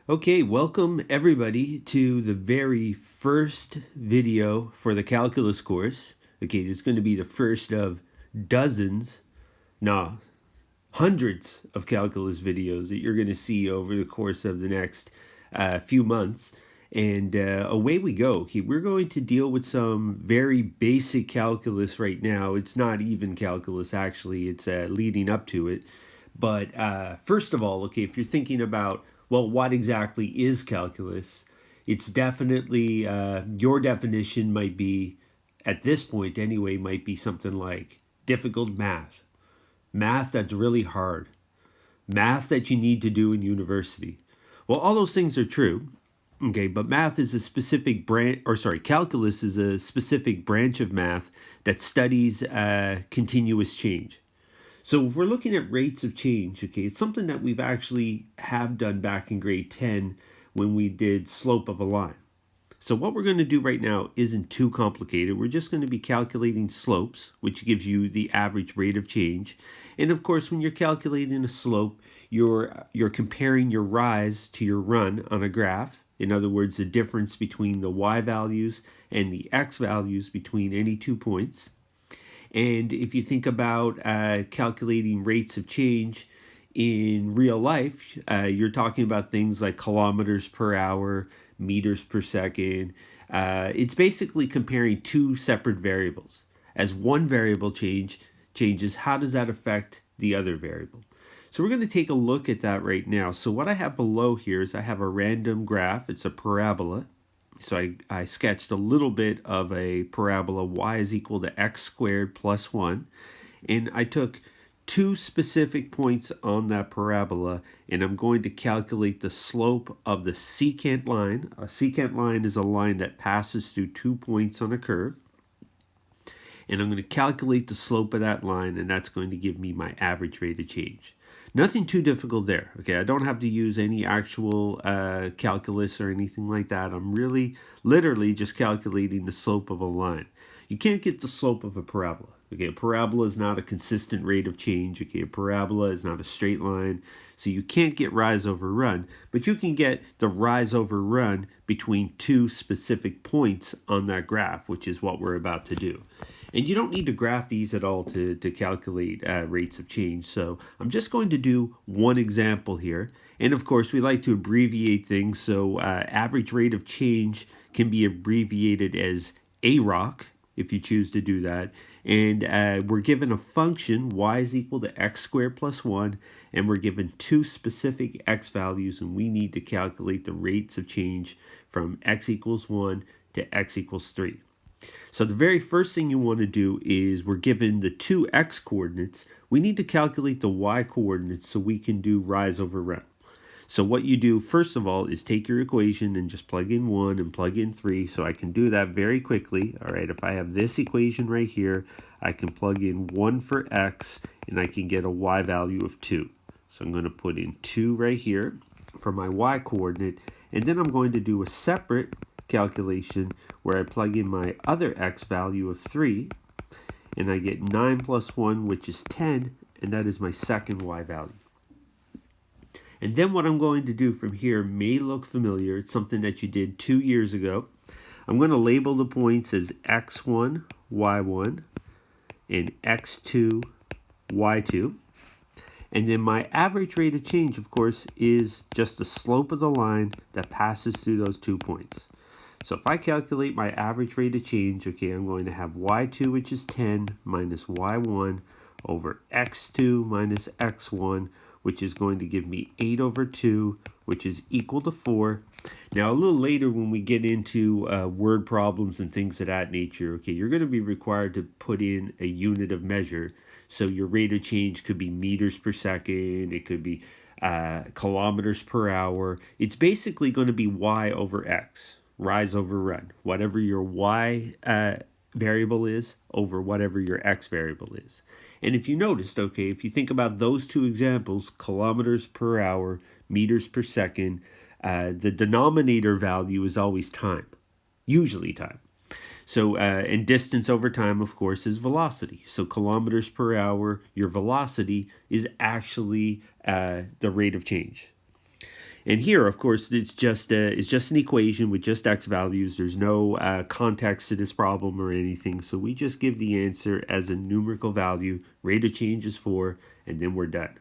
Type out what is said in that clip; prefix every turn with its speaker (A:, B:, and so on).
A: Okay, welcome everybody to the very first video for the calculus course. Okay, this is going to be the first of dozens, no, hundreds of calculus videos that you're going to see over the course of the next few months. And away we go. Okay, we're going to deal with some very basic calculus right now. It's not even calculus, actually, it's leading up to it. But first of all, okay, if you're thinking about, well, what exactly is calculus? It's definitely, your definition might be, at this point anyway, might be something like difficult math. Math that's really hard. Math that you need to do in university. Well, all those things are true. Okay, but math is a specific branch, or sorry, calculus is a specific branch of math that studies continuous change. So if we're looking at rates of change, okay, it's something that we've actually have done back in grade 10 when we did slope of a line. So what we're going to do right now isn't too complicated. We're just going to be calculating slopes, which gives you the average rate of change. And of course, when you're calculating a slope, you're comparing your rise to your run on a graph. In other words, the difference between the y values and the x values between any 2 points. And if you think about calculating rates of change in real life, you're talking about things like kilometers per hour, meters per second. It's basically comparing two separate variables. As one variable changes, how does that affect the other variable? So we're going to take a look at that right now. So what I have below here is I have a random graph. It's a parabola. So I sketched a little bit of a parabola, y is equal to x squared plus 1. And I took two specific points on that parabola, and I'm going to calculate the slope of the secant line. A secant line is a line that passes through 2 points on a curve. And I'm going to calculate the slope of that line, and that's going to give me my average rate of change. Nothing too difficult there. Okay, I don't have to use any actual calculus or anything like that. I'm really literally just calculating the slope of a line. You can't get the slope of a parabola. Okay, a parabola is not a consistent rate of change. Okay, a parabola is not a straight line. So you can't get rise over run, but you can get the rise over run between two specific points on that graph, which is what we're about to do. And you don't need to graph these at all to calculate rates of change. So I'm just going to do one example here. And of course, we like to abbreviate things. So average rate of change can be abbreviated as AROC if you choose to do that. And we're given a function, y is equal to x squared plus 1. And we're given two specific x values. And we need to calculate the rates of change from x equals 1 to x equals 3. So the very first thing you want to do is we're given the two x coordinates. We need to calculate the y coordinates so we can do rise over run. So what you do first of all is take your equation and just plug in 1 and plug in 3. So I can do that very quickly. All right, if I have this equation right here, I can plug in 1 for x and I can get a y value of 2. So I'm going to put in 2 right here for my y coordinate. And then I'm going to do a separate calculation where I plug in my other x value of 3 and I get 9 plus 1, which is 10, and that is my second y value. And then what I'm going to do from here may look familiar. It's something that you did 2 years ago. I'm going to label the points as x1, y1, and x2, y2. And then my average rate of change, of course, is just the slope of the line that passes through those 2 points. So if I calculate my average rate of change, okay, I'm going to have y2, which is 10, minus y1 over x2 minus x1, which is going to give me 8 over 2, which is equal to 4. Now, a little later when we get into word problems and things of that nature, okay, you're going to be required to put in a unit of measure. So your rate of change could be meters per second, it could be kilometers per hour. It's basically going to be y over x, rise over run, whatever your y variable is over whatever your x variable is. And if you noticed, okay, if you think about those two examples, kilometers per hour, meters per second, the denominator value is always time, usually time. So, and distance over time, of course, is velocity. So kilometers per hour, your velocity is actually the rate of change. And here, of course, it's just an equation with just x values. There's no context to this problem or anything. So we just give the answer as a numerical value. Rate of change is 4, and then we're done.